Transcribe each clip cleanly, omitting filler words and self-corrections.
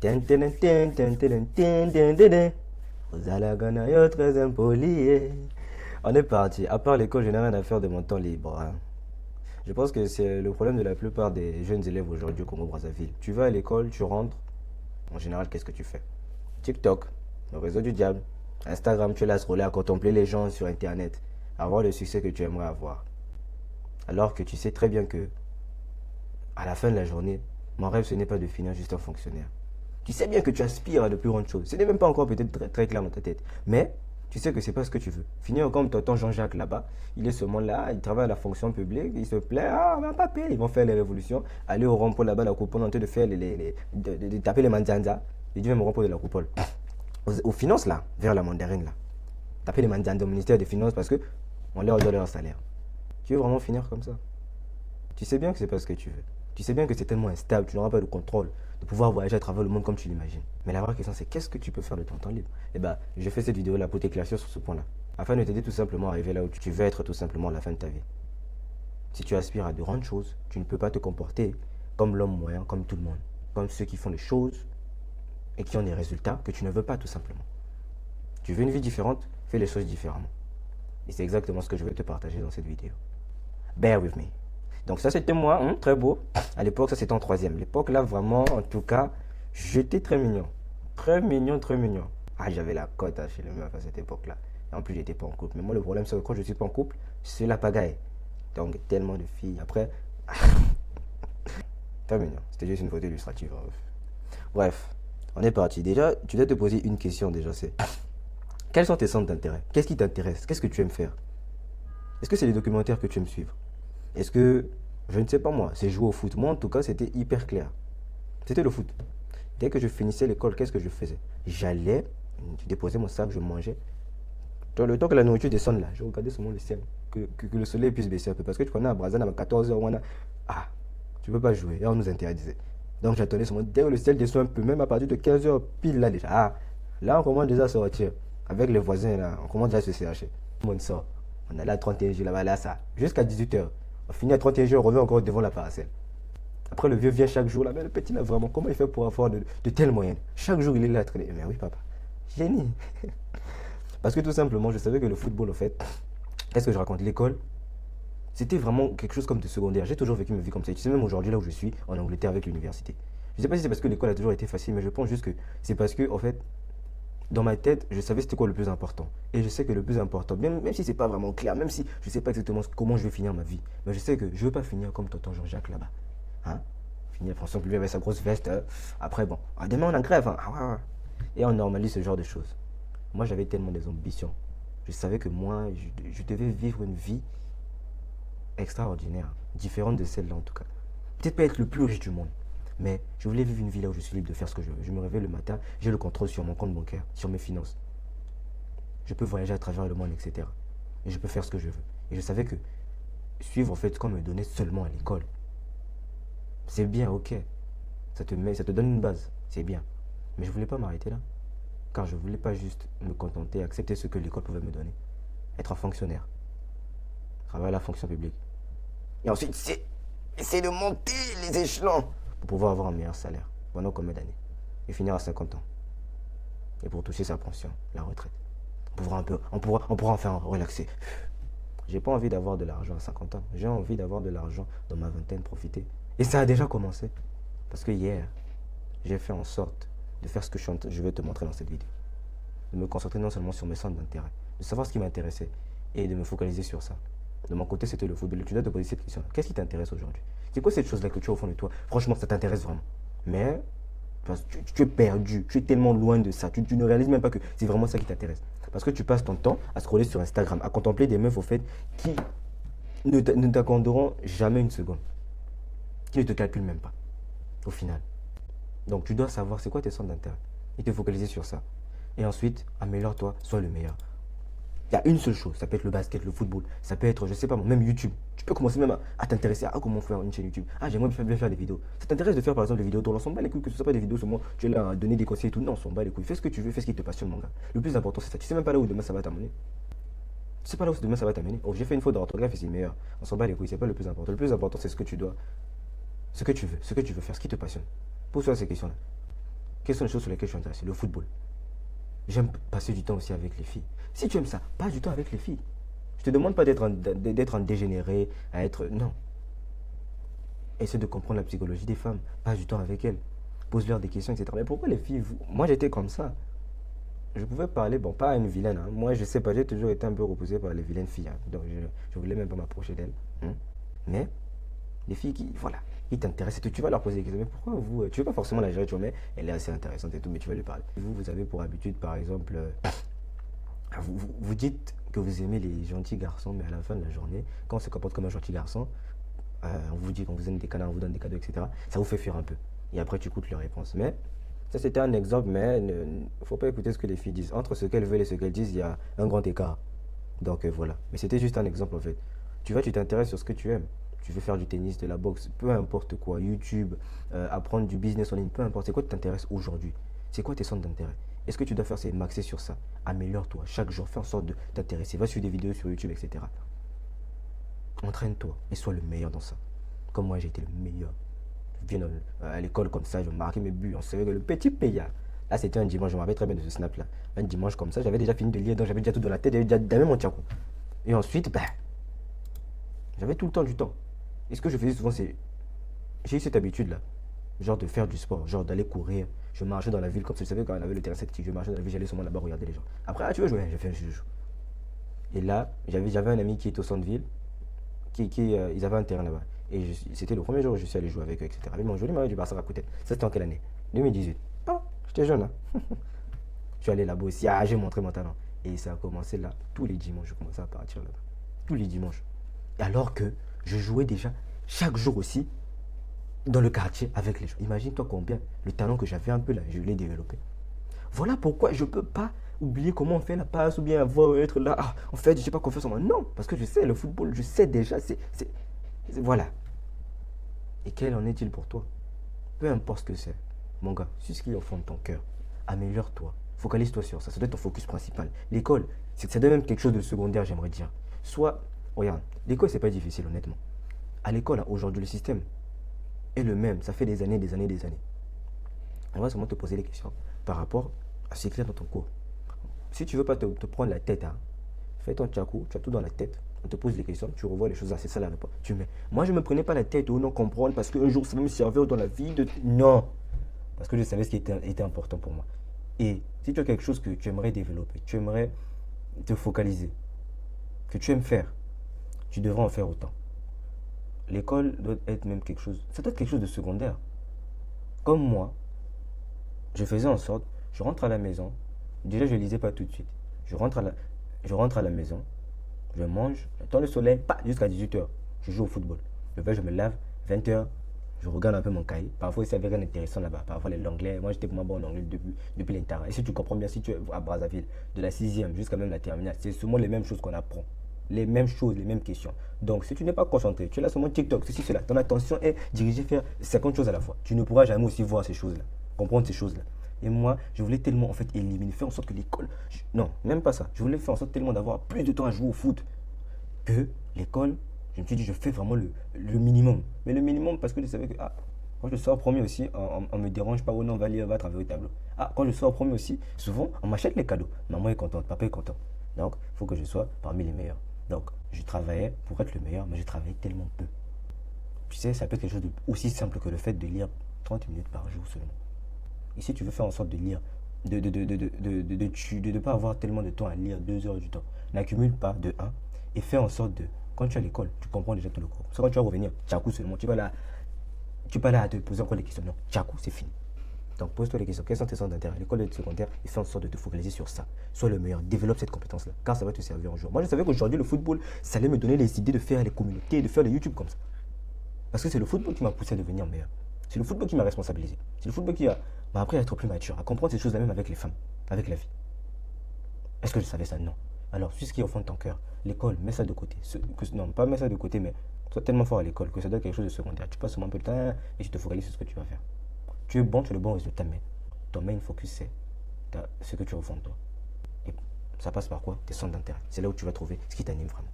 Tin, tin, tin, tin, tin, tin, tin, tin, tin. Aux Alagana, très impoli. On est parti. À part l'école, je n'ai rien à faire de mon temps libre, hein. Je pense que c'est le problème de la plupart des jeunes élèves aujourd'hui au Congo-Brazzaville. Tu vas à l'école, tu rentres. En général, qu'est-ce que tu fais? TikTok, le réseau du diable. Instagram, tu es là à scroller, à contempler les gens sur Internet. Avoir le succès que tu aimerais avoir. Alors que tu sais très bien que, à la fin de la journée, mon rêve, ce n'est pas de finir juste un fonctionnaire. Tu sais bien que tu aspires à de plus grandes choses. Ce n'est même pas encore peut-être très clair dans ta tête. Mais tu sais que c'est pas ce que tu veux. Finir comme tonton Jean-Jacques là-bas. Il est seulement là, il travaille à la fonction publique, il se plaît, ah, on va pas payer. Ils vont faire les révolutions, aller au rond-point là-bas, la coupole, en train de faire de taper les mandianza. Il dit même au rond-point de la coupole. Aux finances là, vers la mandarine là. Taper les mandianza au ministère des Finances parce que on leur donne leur salaire. Tu veux vraiment finir comme ça? Tu sais bien que c'est pas ce que tu veux. Tu sais bien que c'est tellement instable, tu n'auras pas de contrôle, de pouvoir voyager à travers le monde comme tu l'imagines. Mais la vraie question, c'est qu'est-ce que tu peux faire de ton temps libre? Eh bien, je fais cette vidéo-là pour t'éclaircir sur ce point-là, afin de t'aider tout simplement à arriver là où tu veux être tout simplement à la fin de ta vie. Si tu aspires à de grandes choses, tu ne peux pas te comporter comme l'homme moyen, comme tout le monde, comme ceux qui font les choses et qui ont des résultats que tu ne veux pas tout simplement. Tu veux une vie différente, fais les choses différemment. Et c'est exactement ce que je vais te partager dans cette vidéo. Bear with me. Donc ça c'était moi, hein, très beau. À l'époque, ça c'était en troisième. L'époque là, vraiment, en tout cas, j'étais très mignon. Très mignon, très mignon. Ah, j'avais la cote hein, chez les meufs à cette époque-là. Et en plus, j'étais pas en couple. Mais moi, le problème, c'est que quand je suis pas en couple, c'est la pagaille. Donc, tellement de filles. Après, très mignon. C'était juste une photo illustrative, hein. Bref, on est parti. Déjà, tu dois te poser une question déjà, c'est quels sont tes centres d'intérêt? Qu'est-ce qui t'intéresse? Qu'est-ce que tu aimes faire? Est-ce que c'est les documentaires que tu aimes suivre? Est-ce que, je ne sais pas moi, c'est jouer au foot? Moi, en tout cas, c'était hyper clair. C'était le foot. Dès que je finissais l'école, qu'est-ce que je faisais? J'allais, je déposais mon sac, je mangeais. Dans le temps que la nourriture descende là, je regardais seulement le ciel. Que le soleil puisse baisser un peu. Parce que tu connais à Brazza, à 14 heures, on a... Ah, tu ne peux pas jouer. Et on nous interdisait. Donc j'attendais seulement dès que le ciel descend un peu, même à partir de 15 heures pile là déjà. Ah, là on commence déjà à sortir. Avec les voisins là, on commence déjà à se CHer. Tout le monde sort. On allait à 31 jours là-bas, là ça. Jusqu'à 18 heures. On finit à 31 jours, on revient encore devant la parcelle. Après, le vieux vient chaque jour là. Mais le petit là, vraiment, comment il fait pour avoir de telles moyennes? Chaque jour, il est là à traîner. Mais oui, papa. Génie. Parce que tout simplement, je savais que le football, en fait, qu'est-ce que je raconte? L'école, c'était vraiment quelque chose comme de secondaire. J'ai toujours vécu ma vie comme ça. Tu sais, même aujourd'hui, là où je suis, en Angleterre avec l'université. Je ne sais pas si c'est parce que l'école a toujours été facile, mais je pense juste que c'est parce que, en fait, dans ma tête, je savais c'était quoi le plus important. Et je sais que le plus important, même si c'est pas vraiment clair, même si je sais pas exactement comment je vais finir ma vie, mais je sais que je veux pas finir comme tonton Jean-Jacques là-bas. Hein? Finir François plus avec sa grosse veste. Après, bon, demain on a grève. Hein. Ah, ouais, ouais. Et on normalise ce genre de choses. Moi, j'avais tellement des ambitions. Je savais que moi, je devais vivre une vie extraordinaire, différente de celle-là en tout cas. Peut-être pas être le plus riche du monde, mais je voulais vivre une vie là où je suis libre de faire ce que je veux. Je me réveille le matin, j'ai le contrôle sur mon compte bancaire, sur mes finances. Je peux voyager à travers le monde, etc. Et je peux faire ce que je veux. Et je savais que suivre en fait ce qu'on me donnait seulement à l'école, c'est bien, ok. Ça te donne une base, c'est bien. Mais je ne voulais pas m'arrêter là. Car je ne voulais pas juste me contenter, accepter ce que l'école pouvait me donner. Être un fonctionnaire. Travailler à la fonction publique. Et ensuite, essayer de monter les échelons pour pouvoir avoir un meilleur salaire pendant combien d'années. Et finir à 50 ans. Et pour toucher sa pension, la retraite. On pourra enfin relaxer. J'ai pas envie d'avoir de l'argent à 50 ans. J'ai envie d'avoir de l'argent dans ma vingtaine, profiter. Et ça a déjà commencé. Parce que hier, j'ai fait en sorte de faire ce que je vais te montrer dans cette vidéo. De me concentrer non seulement sur mes centres d'intérêt, de savoir ce qui m'intéressait et de me focaliser sur ça. De mon côté, c'était le football. Tu dois te poser cette question. Qu'est-ce qui t'intéresse aujourd'hui? C'est quoi cette chose-là que tu as au fond de toi? Franchement, ça t'intéresse vraiment. Mais parce que tu es perdu, tu es tellement loin de ça. Tu ne réalises même pas que c'est vraiment ça qui t'intéresse. Parce que tu passes ton temps à scroller sur Instagram, à contempler des meufs au fait qui ne t'accorderont jamais une seconde. Qui ne te calculent même pas, au final. Donc tu dois savoir c'est quoi tes centres d'intérêt et te focaliser sur ça. Et ensuite, améliore-toi, sois le meilleur. Il y a une seule chose, ça peut être le basket, le football, ça peut être, je sais pas, même YouTube. Tu peux commencer même à t'intéresser à comment faire une chaîne YouTube. Ah, j'aimerais bien faire des vidéos. Ça t'intéresse de faire par exemple des vidéos tournant, on s'en bat les couilles, que ce soit pas des vidéos seulement, tu es là à donner des conseils et tout. Non, on s'en bat les couilles. Fais ce que tu veux, fais ce qui te passionne, mon gars. Le plus important, c'est ça. Tu sais même pas là où demain ça va t'amener. Tu sais pas là où demain ça va t'amener. Oh, j'ai fait une faute d'orthographe et c'est meilleur. On s'en bat les couilles, c'est pas le plus important. Le plus important, c'est ce que tu dois, ce que tu veux faire, ce qui te passionne. Pose-toi ces questions-là. Quelles sont les choses sur lesquelles je suis intéressé? Le football. J'aime passer du temps aussi avec les filles. Si tu aimes ça, passe du temps avec les filles. Je te demande pas d'être un dégénéré, à être... Non. Essaie de comprendre la psychologie des femmes. Passe du temps avec elles. Pose-leur des questions, etc. Mais pourquoi les filles, moi j'étais comme ça. Je pouvais parler, bon, pas à une vilaine. Hein. Moi, je sais pas, j'ai toujours été un peu repoussé par les vilaines filles. Hein. Donc, je voulais même pas m'approcher d'elles. Hein. Mais, les filles qui, voilà, qui t'intéressent, tu vas leur poser des questions. Mais pourquoi vous, tu veux pas forcément la gérer, tu vois, mais elle est assez intéressante et tout, mais tu vas lui parler. Vous avez pour habitude, par exemple, vous dites que vous aimez les gentils garçons, mais à la fin de la journée, quand on se comporte comme un gentil garçon, on vous dit qu'on vous donne des canards, on vous donne des cadeaux, etc. Ça vous fait fuir un peu. Et après, tu écoutes leur réponse. Mais, ça c'était un exemple, mais il ne faut pas écouter ce que les filles disent. Entre ce qu'elles veulent et ce qu'elles disent, il y a un grand écart. Donc voilà. Mais c'était juste un exemple en fait. Tu t'intéresses sur ce que tu aimes. Tu veux faire du tennis, de la boxe, peu importe quoi, YouTube, apprendre du business en ligne, peu importe. C'est quoi qui t'intéresse aujourd'hui? C'est quoi tes centres d'intérêt? Et ce que tu dois faire, c'est maxer sur ça. Améliore-toi. Chaque jour, fais en sorte de t'intéresser. Va sur des vidéos sur YouTube, etc. Entraîne-toi et sois le meilleur dans ça. Comme moi, j'ai été le meilleur. Je viens à l'école comme ça, je marquais mes buts. On savait que le petit payard. Là, c'était un dimanche, je me rappelle très bien de ce snap-là. Un dimanche comme ça, j'avais déjà fini de lire, donc j'avais déjà tout dans la tête, j'avais déjà mon tchakou. Et ensuite, j'avais tout le temps du temps. Et ce que je faisais souvent, c'est. J'ai eu cette habitude-là. Genre de faire du sport, genre d'aller courir. Je marchais dans la ville, comme ça, je savais quand on avait le terrain synthétique, je marchais dans la ville, j'allais seulement là-bas regarder les gens. Après, tu veux jouer? J'ai fait un jeu. Et là, j'avais un ami qui était au centre-ville, ils avaient un terrain là-bas. Et c'était le premier jour où je suis allé jouer avec eux, etc. Ils m'ont joué, du Barça à côté. Ça, c'était en quelle année? 2018. Ah, j'étais jeune, hein. Je suis allé là-bas aussi. Ah, j'ai montré mon talent. Et ça a commencé là. Tous les dimanches, je commençais à partir là-bas. Tous les dimanches. Et alors que je jouais déjà chaque jour aussi dans le quartier avec les gens. Imagine-toi combien le talent que j'avais un peu là, je l'ai développé. Voilà pourquoi je ne peux pas oublier comment on fait la passe ou bien avoir être là. Ah, en fait, je n'ai pas confiance en moi. Non, parce que je sais, le football, je sais déjà. Voilà. Et quel en est-il pour toi? Peu importe ce que c'est, mon gars, c'est ce qui est au fond de ton cœur. Améliore-toi. Focalise-toi sur ça. Ça doit être ton focus principal. L'école, ça doit même quelque chose de secondaire, j'aimerais dire. Soit, regarde, l'école, c'est pas difficile, honnêtement. À l'école, aujourd'hui, le système est le même. Ça fait des années, des années, des années. On va seulement te poser des questions par rapport à ce qu'il y a dans ton cours. Si tu veux pas te prendre la tête, hein, fais ton tchakou, tu as tout dans la tête. On te pose des questions, tu revois les choses, c'est ça la réponse. Tu mets. Moi, je ne me prenais pas la tête ou non comprendre parce qu'un jour, ça va me servir dans la vie de. Non. Parce que je savais ce qui était important pour moi. Et si tu as quelque chose que tu aimerais développer, tu aimerais te focaliser, que tu aimes faire, tu devras en faire autant. L'école doit être même quelque chose. Ça doit être quelque chose de secondaire. Comme moi, je faisais en sorte, je rentre à la maison. Déjà, je ne lisais pas tout de suite. Je rentre à la maison. Je mange, j'attends le soleil, jusqu'à 18h. Je joue au football. Je me lave, 20h, je regarde un peu mon cahier. Parfois, il y avait rien d'intéressant là-bas. Parfois, l'anglais. Moi, j'étais vraiment bon en anglais depuis l'intérieur. Et si tu comprends bien, si tu es à Brazzaville, de la 6e jusqu'à même la terminale, c'est souvent les mêmes choses qu'on apprend. Les mêmes choses, les mêmes questions. Donc, si tu n'es pas concentré, tu es là sur mon TikTok, ceci, cela. Ton attention est dirigée vers 50 choses à la fois. Tu ne pourras jamais aussi voir ces choses-là, comprendre ces choses-là. Et moi, je voulais tellement en fait éliminer, faire en sorte que l'école. Non, même pas ça. Je voulais faire en sorte tellement d'avoir plus de temps à jouer au foot que l'école. Je me suis dit, je fais vraiment le minimum. Mais le minimum parce que je savais que quand je sors premier aussi, on me dérange pas. Oh non, va lire, va travailler au tableau. Quand je sors premier aussi, souvent, on m'achète les cadeaux. Maman est contente, papa est content. Donc, il faut que je sois parmi les meilleurs. Donc, je travaillais pour être le meilleur, mais je travaillais tellement peu. Tu sais, ça peut être quelque chose aussi simple que le fait de lire 30 minutes par jour seulement. Et si tu veux faire en sorte de lire, de ne pas avoir tellement de temps à lire 2 heures du temps, n'accumule pas de 1 et fais en sorte de, quand tu es à l'école, tu comprends déjà tout le cours. Quand tu vas revenir, tchakou seulement, tu vas là à te poser encore des questions. Non, tchakou, c'est fini. Donc pose-toi les questions. Quels sont tes centres d'intérêt? L'école de secondaire, et fais en sorte de te focaliser sur ça. Sois le meilleur, développe cette compétence-là, car ça va te servir un jour. Moi, je savais qu'aujourd'hui, le football, ça allait me donner les idées de faire les communautés, de faire les YouTube comme ça. Parce que c'est le football qui m'a poussé à devenir meilleur. C'est le football qui m'a responsabilisé. C'est le football qui m'a appris à être plus mature, à comprendre ces choses-là même avec les femmes, avec la vie. Est-ce que je savais ça? Non. Alors, suis ce qui est au fond de ton cœur. L'école, mets ça de côté. Non, pas mets ça de côté, mais sois tellement fort à l'école que ça doit être quelque chose de secondaire. Tu passes seulement un peu de temps et tu te focalises sur ce que tu vas faire. Tu es bon, tu as le bon résultat, mais ton main focus, c'est ce que tu as au fond de toi. Et ça passe par quoi? Tes centres d'intérêt. C'est là où tu vas trouver ce qui t'anime vraiment.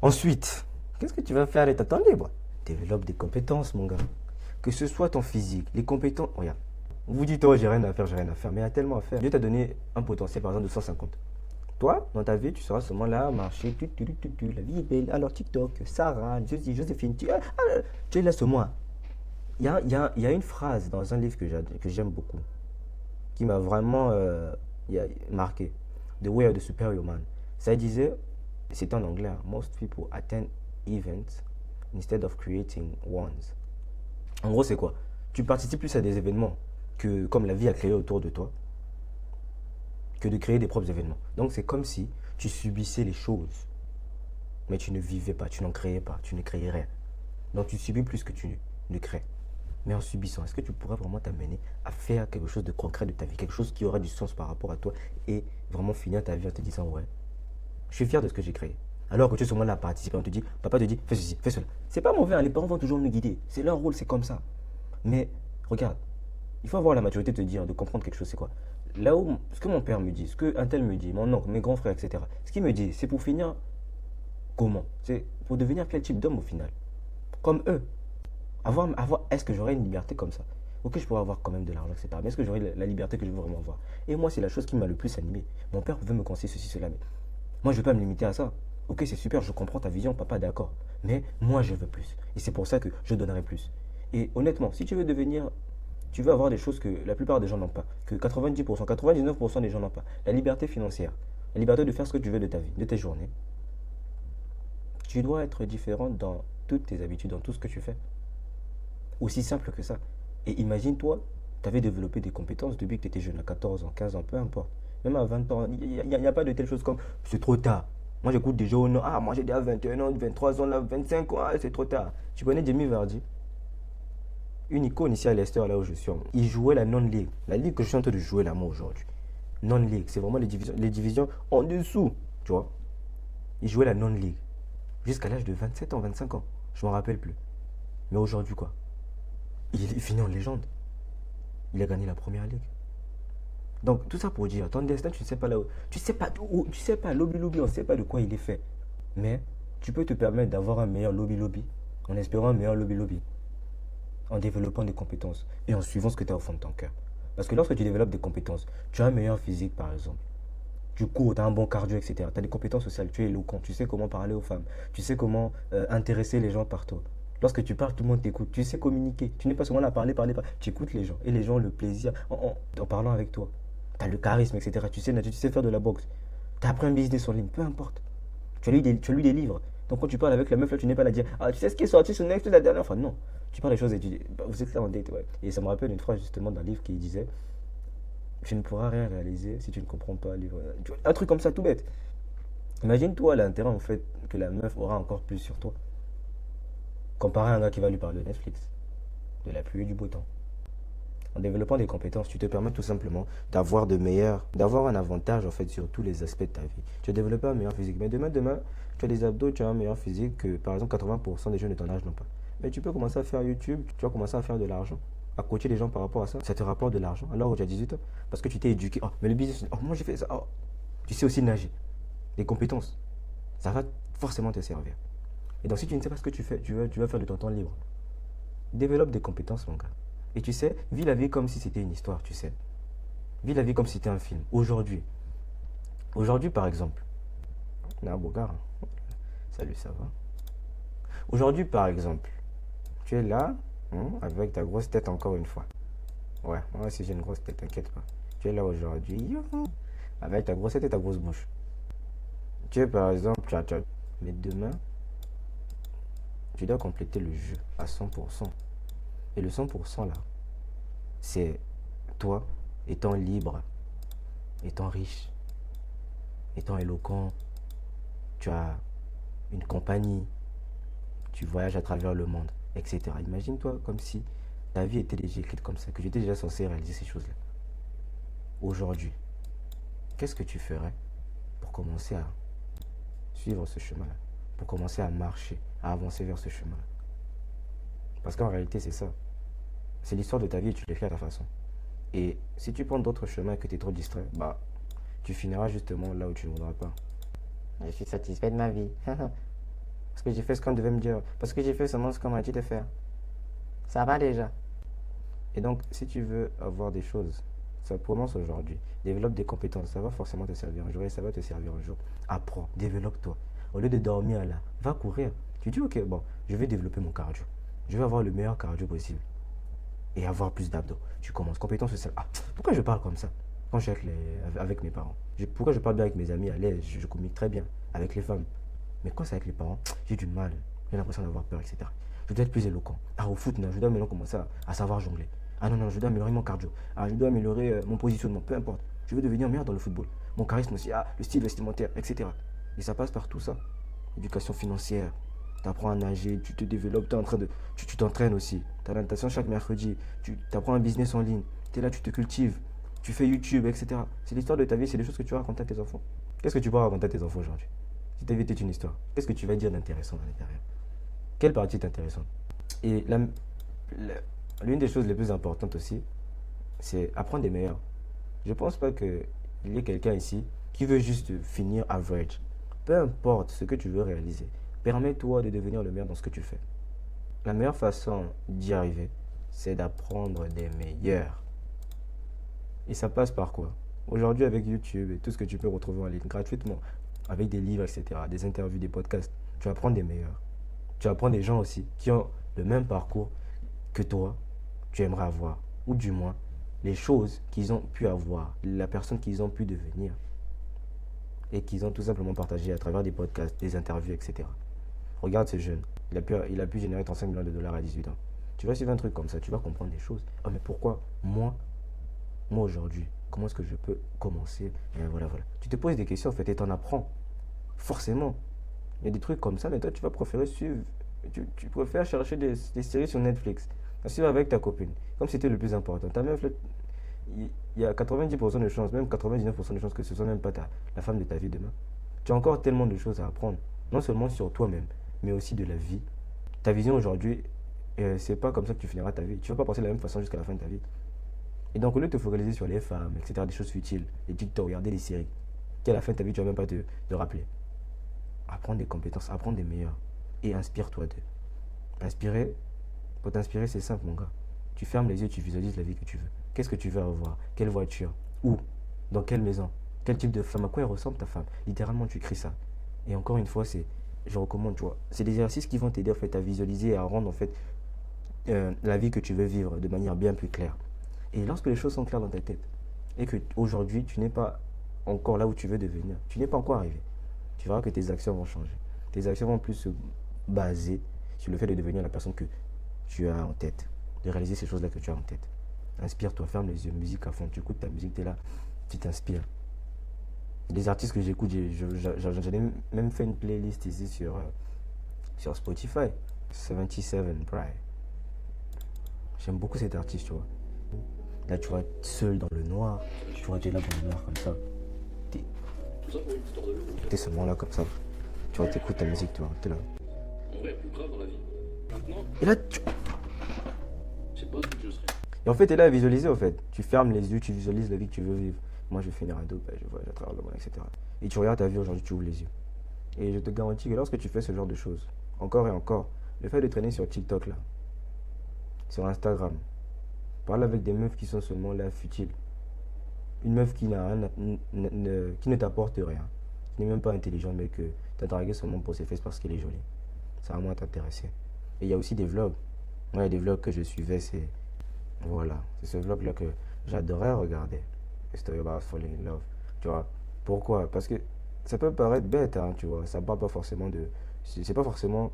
Ensuite, qu'est-ce que tu vas faire de ta temps libre? Développe des compétences, mon gars. Que ce soit ton physique, les compétences. Regarde, Vous dites, oh, j'ai rien à faire, j'ai rien à faire. Mais il y a tellement à faire. Dieu t'a donné un potentiel, par exemple, de 150. Toi, dans ta vie, tu seras seulement là à marcher. La vie est belle. Alors, TikTok, Sarah, Joséphine, tu es là seulement. Il y a une phrase dans un livre que j'aime beaucoup, qui m'a vraiment marqué. The Way of the Superior Man. Ça disait, c'est en anglais, hein, Most people attend events instead of creating ones. En gros, c'est quoi? Tu participes plus à des événements que comme la vie a créé autour de toi, que de créer des propres événements. Donc, c'est comme si tu subissais les choses, mais tu ne vivais pas, tu n'en créais pas, tu ne créais rien. Donc, tu subis plus que tu ne crées. Mais en subissant, est-ce que tu pourrais vraiment t'amener à faire quelque chose de concret de ta vie, quelque chose qui aura du sens par rapport à toi et vraiment finir ta vie en te disant, ouais, je suis fier de ce que j'ai créé. Alors que tu es sûrement là à participer, on te dit, papa te dit, fais ceci, fais cela. C'est pas mauvais, hein, les parents vont toujours nous guider. C'est leur rôle, c'est comme ça. Mais regarde, il faut avoir la maturité de te dire, de comprendre quelque chose, c'est quoi. Là où, ce que mon père me dit, ce qu'un tel me dit, mon oncle, mes grands frères, etc. Ce qu'il me dit, c'est pour finir comment? C'est pour devenir quel type d'homme au final? Comme eux. Est-ce que j'aurais une liberté comme ça? Ok, je pourrais avoir quand même de l'argent, etc. Mais est-ce que j'aurais la liberté que je veux vraiment avoir? Et moi, c'est la chose qui m'a le plus animé. Mon père veut me conseiller ceci, cela, mais moi, je ne vais pas me limiter à ça. Ok, c'est super, je comprends ta vision, papa, d'accord. Mais moi, je veux plus. Et c'est pour ça que je donnerai plus. Et honnêtement, si tu veux devenir, tu veux avoir des choses que la plupart des gens n'ont pas, que 90%, 99% des gens n'ont pas. La liberté financière, la liberté de faire ce que tu veux de ta vie, de tes journées. Tu dois être différent dans toutes tes habitudes, dans tout ce que tu fais. Aussi simple que ça. Et imagine-toi, tu avais développé des compétences depuis que tu étais jeune, à 14 ans, 15 ans, peu importe. Même à 20 ans, il n'y a pas de telle chose comme c'est trop tard. Moi j'écoute des gens, ah, moi j'ai déjà 21 ans, 23 ans, là, 25 ans, ah, c'est trop tard. Tu connais Jamie Vardy? Une icône ici à Leicester, là où je suis. Il jouait la non-league. La ligue que je suis en train de jouer là, moi, aujourd'hui. Non-league, c'est vraiment les divisions en dessous, tu vois. Il jouait la non-league. Jusqu'à l'âge de 27 ans, 25 ans. Je ne m'en rappelle plus. Mais aujourd'hui, quoi? Il finit en légende. Il a gagné la première ligue. Donc, tout ça pour dire, ton destin, tu ne sais pas là où. Tu sais pas où, tu sais pas, lobby, on ne sait pas de quoi il est fait. Mais tu peux te permettre d'avoir un meilleur lobby, en espérant un meilleur lobby, en développant des compétences et en suivant ce que tu as au fond de ton cœur. Parce que lorsque tu développes des compétences, tu as un meilleur physique par exemple. Tu cours, tu as un bon cardio, etc. Tu as des compétences sociales, tu es éloquent, tu sais comment parler aux femmes, tu sais comment intéresser les gens par toi. Lorsque tu parles, tout le monde t'écoute. Tu sais communiquer. Tu n'es pas seulement là à parler. Tu écoutes les gens. Et les gens ont le plaisir en parlant avec toi. Tu as le charisme, etc. Tu sais faire de la boxe. Tu as appris un business en ligne. Peu importe. Tu as lu des livres. Donc quand tu parles avec la meuf, là, tu n'es pas là à dire, ah, tu sais ce qui est sorti sur Netflix la dernière fois. Non. Tu parles des choses et tu dis, bah, vous êtes là en date. Ouais. Et ça me rappelle une phrase justement d'un livre qui disait, tu ne pourras rien réaliser si tu ne comprends pas le livre. Un truc comme ça, tout bête. Imagine-toi l'intérêt en fait que la meuf aura encore plus sur toi. Comparé à un gars qui va lui parler de Netflix, de la pluie et du beau temps. En développant des compétences, tu te permets tout simplement d'avoir un avantage en fait sur tous les aspects de ta vie. Tu as développé un meilleur physique. Mais demain, tu as des abdos, tu as un meilleur physique que par exemple 80% des jeunes de ton âge n'ont pas. Mais tu peux commencer à faire YouTube, tu vas commencer à faire de l'argent, à coacher les gens par rapport à ça. Ça te rapporte de l'argent alors que tu as 18 ans. Parce que tu t'es éduqué. Oh, mais le business, oh, moi j'ai fait ça. Oh. Tu sais aussi nager. Les compétences, ça va forcément te servir. Et donc si tu ne sais pas ce que tu fais, tu vas faire de ton temps libre. Développe des compétences, mon gars. Et tu sais, vis la vie comme si c'était une histoire, tu sais. Vis la vie comme si c'était un film. Aujourd'hui, par exemple. Non, beau gars. Salut, ça va? Aujourd'hui, par exemple, tu es là, avec ta grosse tête encore une fois. Ouais, moi aussi j'ai une grosse tête, t'inquiète pas. Tu es là aujourd'hui, avec ta grosse tête et ta grosse bouche. Tu es par exemple, mais demain, tu dois compléter le jeu à 100%. Et le 100% là, c'est toi étant libre, étant riche, étant éloquent, tu as une compagnie, tu voyages à travers le monde, etc. Imagine-toi comme si ta vie était déjà écrite comme ça, que j'étais déjà censé réaliser ces choses-là. Aujourd'hui, qu'est-ce que tu ferais pour commencer à suivre ce chemin-là, pour commencer à marcher, à avancer vers ce chemin-là? Parce qu'en réalité, c'est ça. C'est l'histoire de ta vie et tu l'écris à ta façon. Et si tu prends d'autres chemins et que tu es trop distrait, bah, tu finiras justement là où tu ne voudras pas. Je suis satisfait de ma vie. Parce que j'ai fait ce qu'on devait me dire. Parce que j'ai fait seulement ce qu'on m'a dit de faire. Ça va déjà. Et donc, si tu veux avoir des choses, ça commence aujourd'hui. Développe des compétences, ça va forcément te servir un jour et ça va te servir un jour. Apprends, développe-toi. Au lieu de dormir là, va courir. Tu dis, ok, bon, je vais développer mon cardio. Je vais avoir le meilleur cardio possible et avoir plus d'abdos. Tu commences. Compétence sociale. Ah, pourquoi je parle comme ça quand je suis avec mes parents? Pourquoi je parle bien avec mes amis à l'aise? Je communique très bien avec les femmes. Mais quand c'est avec les parents, j'ai du mal. J'ai l'impression d'avoir peur, etc. Je dois être plus éloquent. Ah, au foot, non, je dois maintenant commencer à savoir jongler. Ah non, non, je dois améliorer mon cardio. Ah, je dois améliorer mon positionnement, peu importe. Je veux devenir meilleur dans le football. Mon charisme aussi, ah, le style vestimentaire, etc. Et ça passe par tout ça. Éducation financière. Tu apprends à nager, tu te développes, tu t'entraînes aussi. Tu as la natation chaque mercredi. Tu apprends un business en ligne. Tu es là, tu te cultives. Tu fais YouTube, etc. C'est l'histoire de ta vie, c'est des choses que tu vas raconter à tes enfants. Qu'est-ce que tu vas raconter à tes enfants aujourd'hui? Si ta vie était une histoire, qu'est-ce que tu vas dire d'intéressant à l'intérieur? Quelle partie est intéressante? Et l'une des choses les plus importantes aussi, c'est apprendre des meilleurs. Je ne pense pas qu'il y ait quelqu'un ici qui veut juste finir average. Peu importe ce que tu veux réaliser, permets-toi de devenir le meilleur dans ce que tu fais. La meilleure façon d'y arriver, c'est d'apprendre des meilleurs. Et ça passe par quoi? Aujourd'hui, avec YouTube et tout ce que tu peux retrouver en ligne gratuitement, avec des livres, etc., des interviews, des podcasts, tu vas apprendre des meilleurs. Tu vas apprendre des gens aussi qui ont le même parcours que toi, tu aimerais avoir. Ou du moins, les choses qu'ils ont pu avoir, la personne qu'ils ont pu devenir. Et qu'ils ont tout simplement partagé à travers des podcasts, des interviews, etc. Regarde ce jeune. Il a pu générer 35 millions de dollars à 18 ans. Tu vas suivre un truc comme ça, tu vas comprendre des choses. Oh, mais pourquoi moi aujourd'hui, comment est-ce que je peux commencer? Et voilà, voilà. Tu te poses des questions en fait et t'en apprends. Forcément. Il y a des trucs comme ça, mais toi tu vas préférer suivre. Tu préfères chercher des séries sur Netflix. Suivre avec ta copine. Comme c'était le plus important. Ta meuf, il y a 90% de chances, même 99% de chances que ce soit même pas la femme de ta vie demain. Tu as encore tellement de choses à apprendre. Non seulement sur toi-même, mais aussi de la vie. Ta vision aujourd'hui, c'est pas comme ça que tu finiras ta vie. Tu vas pas penser de la même façon jusqu'à la fin de ta vie. Et donc, au lieu de te focaliser sur les femmes, etc., des choses futiles, les TikTok, regarder les séries, qu'à la fin de ta vie, tu vas même pas te rappeler. Apprendre des compétences, apprendre des meilleurs. Et inspire-toi d'eux. Inspirer, pour t'inspirer, c'est simple, mon gars. Tu fermes les yeux, tu visualises la vie que tu veux. Qu'est-ce que tu veux avoir? Quelle voiture? Où? Dans quelle maison? Quel type de femme? À quoi elle ressemble ta femme? Littéralement, tu écris ça. Et encore une fois, je recommande, tu vois, c'est des exercices qui vont t'aider en fait à visualiser et à rendre en fait la vie que tu veux vivre de manière bien plus claire. Et lorsque les choses sont claires dans ta tête et que aujourd'hui tu n'es pas encore là où tu veux devenir, tu n'es pas encore arrivé, tu verras que tes actions vont changer. Tes actions vont plus se baser sur le fait de devenir la personne que tu as en tête, de réaliser ces choses-là que tu as en tête. Inspire-toi, ferme les yeux, musique à fond, tu écoutes ta musique, tu es là, tu t'inspires. Les artistes que j'écoute, j'en ai même fait une playlist ici sur Spotify. 77 Bright. J'aime beaucoup cet artiste, tu vois. Là, tu vas être seul dans le noir. Tu vas être là dans le noir comme ça. T'es seulement là comme ça. Tu vas t'écouter ta musique, tu vois. T'es là. En vrai, plus grave dans la vie. Maintenant, Et là, je sais pas ce que je serais. Et en fait, t'es là à visualiser, en fait. Tu fermes les yeux, tu visualises la vie que tu veux vivre. Moi, je vais finir un dope, je voyage à travers le monde, etc. Et tu regardes ta vie aujourd'hui, tu ouvres les yeux. Et je te garantis que lorsque tu fais ce genre de choses, encore et encore, le fait de traîner sur TikTok, là, sur Instagram, parle avec des meufs qui sont seulement là, futiles. Une meuf qui qui ne t'apporte rien, qui n'est même pas intelligente, mais que t'as dragué seulement pour ses fesses parce qu'elle est jolie. Ça va moins t'intéresser. Et il y a aussi des vlogs. Moi, il y a des vlogs que je suivais, voilà, c'est ce vlog-là que j'adorais regarder. Story about falling in love. Tu vois, pourquoi? Parce que ça peut paraître bête, hein, tu vois. Ça parle pas forcément de. C'est pas forcément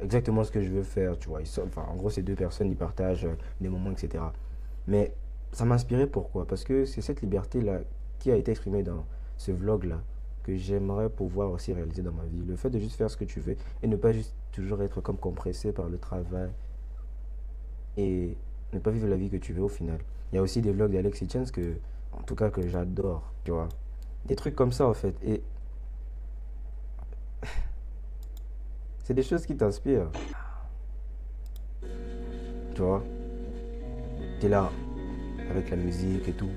exactement ce que je veux faire, tu vois. Enfin, en gros, ces deux personnes, ils partagent des moments, etc. Mais ça m'a inspiré, pourquoi? Parce que c'est cette liberté-là qui a été exprimée dans ce vlog-là que j'aimerais pouvoir aussi réaliser dans ma vie. Le fait de juste faire ce que tu veux et ne pas juste toujours être comme compressé par le travail et ne pas vivre la vie que tu veux au final. Il y a aussi des vlogs d'Alex Hitchens que, en tout cas, que j'adore, tu vois. Des trucs comme ça, en fait. Et c'est des choses qui t'inspirent, tu vois. T'es là, avec la musique et tout.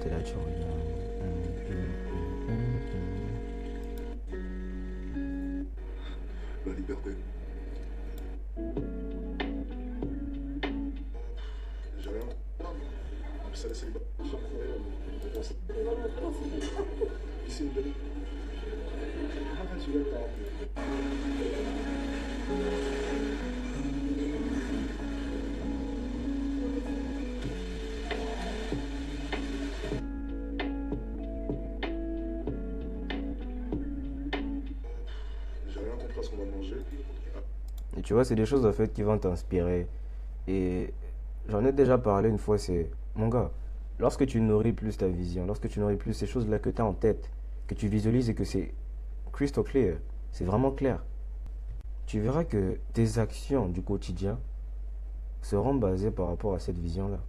T'es là, tu regardes. La liberté. Ça, c'est les Ici, une demi. Ah, tu l'as pas. J'ai rien compris à ce qu'on va manger. Et tu vois, c'est des choses en fait qui vont t'inspirer. Et j'en ai déjà parlé une fois, c'est, mon gars, lorsque tu nourris plus ta vision, lorsque tu nourris plus ces choses-là que tu as en tête, que tu visualises et que c'est crystal clear, c'est vraiment clair, tu verras que tes actions du quotidien seront basées par rapport à cette vision-là.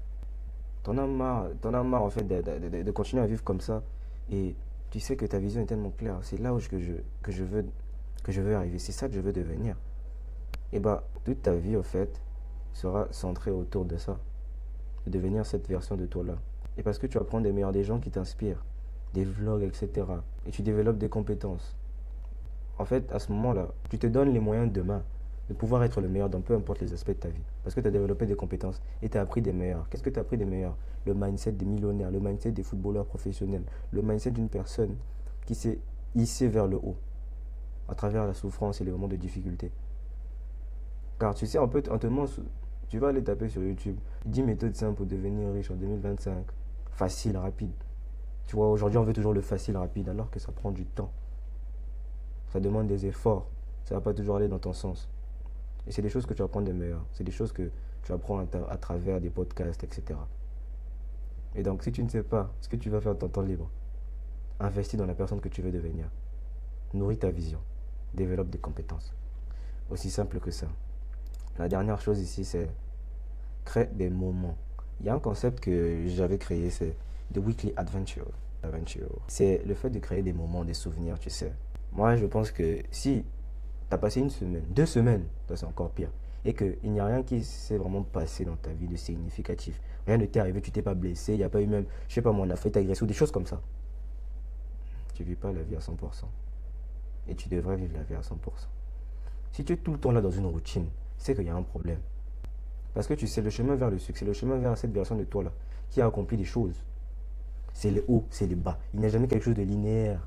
T'en as marre en fait de continuer à vivre comme ça. Et tu sais que ta vision est tellement claire. C'est là où que je veux arriver. C'est ça que je veux devenir. Et bah, toute ta vie, en fait, sera centrée autour de ça. De devenir cette version de toi-là. Et parce que tu apprends des meilleurs, des gens qui t'inspirent, des vlogs, etc. Et tu développes des compétences. En fait, à ce moment-là, tu te donnes les moyens demain de pouvoir être le meilleur dans peu importe les aspects de ta vie. Parce que tu as développé des compétences et tu as appris des meilleurs. Qu'est-ce que tu as appris des meilleurs? Le mindset des millionnaires, le mindset des footballeurs professionnels, le mindset d'une personne qui s'est hissée vers le haut à travers la souffrance et les moments de difficulté. Car tu sais, tu vas aller taper sur YouTube 10 méthodes simples pour devenir riche en 2025. Facile, rapide. Tu vois, aujourd'hui, on veut toujours le facile, rapide, alors que ça prend du temps. Ça demande des efforts. Ça ne va pas toujours aller dans ton sens. Et c'est des choses que tu apprends des meilleurs. C'est des choses que tu apprends à travers des podcasts, etc. Et donc, si tu ne sais pas ce que tu vas faire de ton temps libre, investis dans la personne que tu veux devenir. Nourris ta vision. Développe des compétences. Aussi simple que ça. La dernière chose ici, c'est créer des moments. Il y a un concept que j'avais créé, c'est The Weekly Adventure. C'est le fait de créer des moments, des souvenirs, tu sais. Moi, je pense que si tu as passé une semaine, 2 semaines, ça c'est encore pire, et qu'il n'y a rien qui s'est vraiment passé dans ta vie de significatif. Rien ne t'est arrivé, tu t'es pas blessé, il n'y a pas eu même, je sais pas moi, on a fait agresser ou des choses comme ça. Tu vis pas la vie à 100%. Et tu devrais vivre la vie à 100%. Si tu es tout le temps là dans une routine, c'est qu'il y a un problème. Parce que tu sais, le chemin vers le succès, le chemin vers cette version de toi là, qui a accompli des choses, c'est les hauts, c'est les bas. Il n'y a jamais quelque chose de linéaire.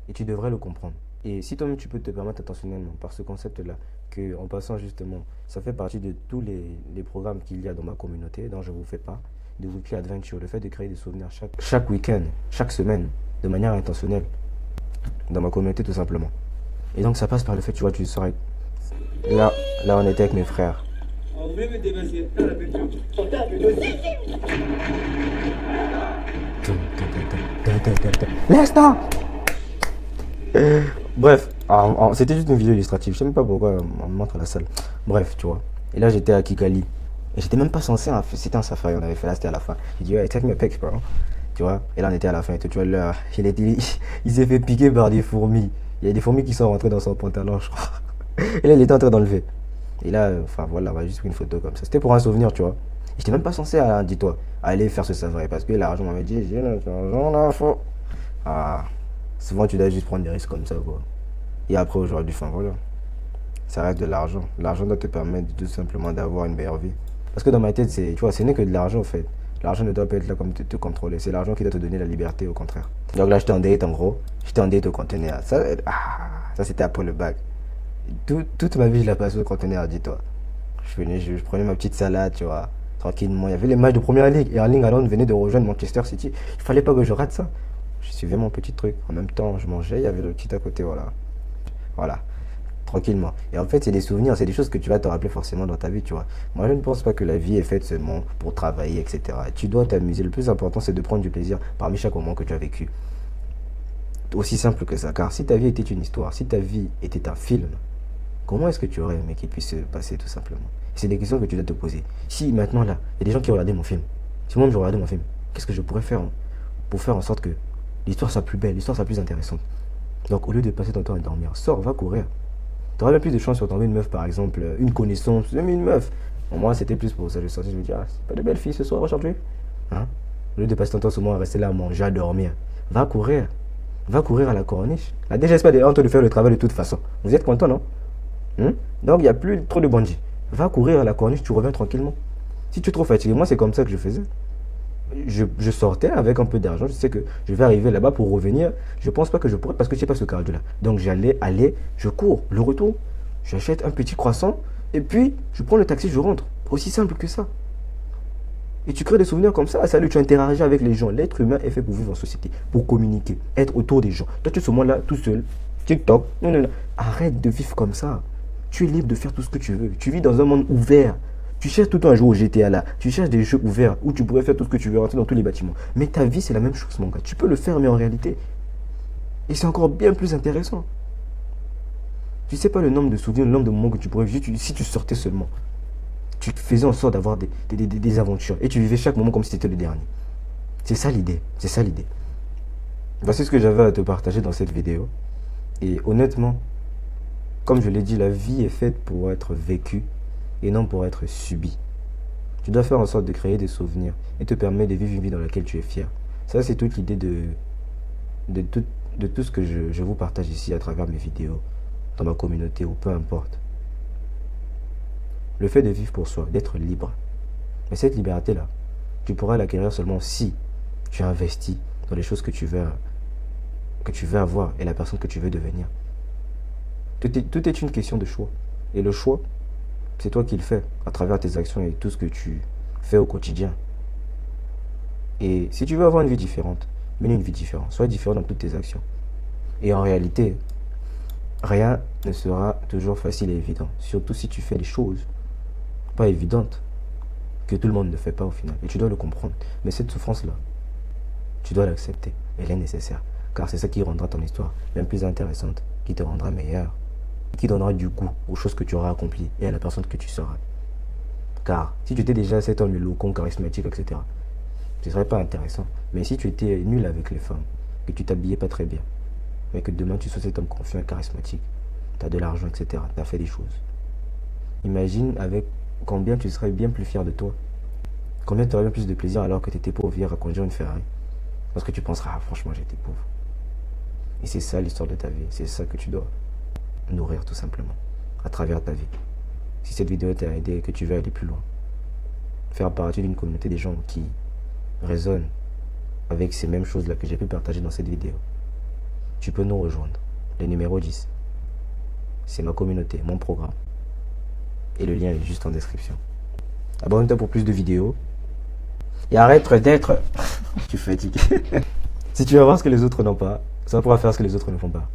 Et tu devrais le comprendre. Et si toi-même tu peux te permettre intentionnellement par ce concept-là, que en passant justement, ça fait partie de tous les programmes qu'il y a dans ma communauté, dont je vous fais part, de Weekly Adventure, le fait de créer des souvenirs chaque week-end, chaque semaine, de manière intentionnelle, dans ma communauté tout simplement. Et donc ça passe par le fait, tu vois, tu sors avec... Là, on était avec mes frères. L'instant. Bref, c'était juste une vidéo illustrative. Je sais même pas pourquoi on me montre la salle. Bref, tu vois. Et là, j'étais à Kigali. Et j'étais même pas censé. C'était un safari, on avait fait là, c'était à la fin. J'ai dit, ouais, take me a pic, bro. Tu vois. Et là, on était à la fin. Et tu vois, là, il s'est fait piquer par des fourmis. Il y a des fourmis qui sont rentrées dans son pantalon, je crois. Et là, il était en train d'enlever. Et là, enfin voilà, on va juste pris une photo comme ça. C'était pour un souvenir, tu vois. Et j'étais même pas censé, dis-toi, aller faire ce safari. Parce que l'argent m'avait dit, j'ai l'argent là, faut. Ah, souvent tu dois juste prendre des risques comme ça, quoi. Et après, aujourd'hui, enfin voilà. Ça reste de l'argent. L'argent doit te permettre tout simplement d'avoir une meilleure vie. Parce que dans ma tête, tu vois, ce n'est que de l'argent en fait. L'argent ne doit pas être là comme te contrôler. C'est l'argent qui doit te donner la liberté, au contraire. Donc là, j'étais en date en gros. J'étais en date au conteneur. Ça c'était après le bac. Toute ma vie, je l'ai passé au conteneur, dis-toi. Je prenais ma petite salade, tu vois, tranquillement. Il y avait les matchs de première ligue. Et Erling Haaland venait de rejoindre Manchester City. Il fallait pas que je rate ça. Je suivais mon petit truc. En même temps, je mangeais. Il y avait le petit à côté, voilà. Voilà. Tranquillement. Et en fait, c'est des souvenirs, c'est des choses que tu vas te rappeler forcément dans ta vie, tu vois. Moi, je ne pense pas que la vie est faite seulement pour travailler, etc. Tu dois t'amuser. Le plus important, c'est de prendre du plaisir parmi chaque moment que tu as vécu. Aussi simple que ça. Car si ta vie était une histoire, si ta vie était un film, comment est-ce que tu aurais aimé qu'il puisse se passer tout simplement? C'est des questions que tu dois te poser. Si maintenant là, il y a des gens qui regardaient mon film, si moi je regardais mon film, qu'est-ce que je pourrais faire pour faire en sorte que l'histoire soit plus belle, l'histoire soit plus intéressante? Donc au lieu de passer ton temps à dormir, sors, va courir. Tu auras même plus de chance sur tomber une meuf par exemple, une connaissance, même une meuf. Bon, moi c'était plus pour ça, je sortais, je me dis, ah, c'est pas de belles filles ce soir aujourd'hui, hein? Au lieu de passer ton temps seulement à rester là à manger, à dormir, va courir. Va courir à la corniche. La DGSP est en train de faire le travail de toute façon. Vous êtes content, non? Donc il n'y a plus trop de bandits. Va courir à la corniche, tu reviens tranquillement. Si tu es trop fatigué, moi c'est comme ça que je faisais. Je sortais avec un peu d'argent, je sais que je vais arriver là-bas pour revenir. Je pense pas que je pourrais parce que je n'ai pas ce cardio-là. Donc j'allais aller, je cours, le retour, j'achète un petit croissant et puis je prends le taxi, je rentre. Aussi simple que ça. Et tu crées des souvenirs comme ça. Salut, tu interagis avec les gens. L'être humain est fait pour vivre en société, pour communiquer, être autour des gens. Toi, tu es ce moment-là tout seul, TikTok. Non, non, non. Arrête de vivre comme ça. Tu es libre de faire tout ce que tu veux. Tu vis dans un monde ouvert. Tu cherches tout le temps à jouer au GTA là. Tu cherches des jeux ouverts où tu pourrais faire tout ce que tu veux, rentrer dans tous les bâtiments. Mais ta vie, c'est la même chose, mon gars. Tu peux le faire, mais en réalité. Et c'est encore bien plus intéressant. Tu sais pas le nombre de souvenirs, le nombre de moments que tu pourrais vivre si tu sortais seulement. Tu faisais en sorte d'avoir des aventures. Et tu vivais chaque moment comme si c'était le dernier. C'est ça l'idée. C'est ça l'idée. Voici ce que j'avais à te partager dans cette vidéo. Et honnêtement, comme je l'ai dit, la vie est faite pour être vécue et non pour être subie. Tu dois faire en sorte de créer des souvenirs et te permettre de vivre une vie dans laquelle tu es fier. Ça, c'est toute l'idée de tout ce que je vous partage ici à travers mes vidéos, dans ma communauté ou peu importe. Le fait de vivre pour soi, d'être libre. Mais cette liberté-là, tu pourras l'acquérir seulement si tu investis dans les choses que tu veux avoir et la personne que tu veux devenir. Tout est une question de choix. Et le choix, c'est toi qui le fais à travers tes actions et tout ce que tu fais au quotidien. Et si tu veux avoir une vie différente, mène une vie différente. Sois différent dans toutes tes actions. Et en réalité, rien ne sera toujours facile et évident. Surtout si tu fais des choses pas évidentes que tout le monde ne fait pas au final. Et tu dois le comprendre. Mais cette souffrance-là, tu dois l'accepter. Elle est nécessaire. Car c'est ça qui rendra ton histoire bien plus intéressante, qui te rendra meilleur, qui donnera du goût aux choses que tu auras accomplies et à la personne que tu seras. Car si tu étais déjà cet homme éloquent, charismatique, etc., ce ne serait pas intéressant. Mais si tu étais nul avec les femmes, que tu t'habillais pas très bien, mais que demain tu sois cet homme confiant et charismatique, tu as de l'argent, etc., tu as fait des choses. Imagine avec combien tu serais bien plus fier de toi. Combien tu aurais bien plus de plaisir alors que tu étais pauvre hier à conduire une Ferrari. Parce que tu penseras, ah, franchement, j'étais pauvre. Et c'est ça l'histoire de ta vie. C'est ça que tu dois nourrir tout simplement, à travers ta vie. Si cette vidéo t'a aidé et que tu veux aller plus loin, faire partie d'une communauté des gens qui résonnent avec ces mêmes choses-là que j'ai pu partager dans cette vidéo, tu peux nous rejoindre. Le numéro 10. C'est ma communauté, mon programme. Et le lien est juste en description. Abonne-toi pour plus de vidéos. Et arrête d'être... tu fatigues. Si tu veux voir ce que les autres n'ont pas, ça pourra faire ce que les autres ne font pas.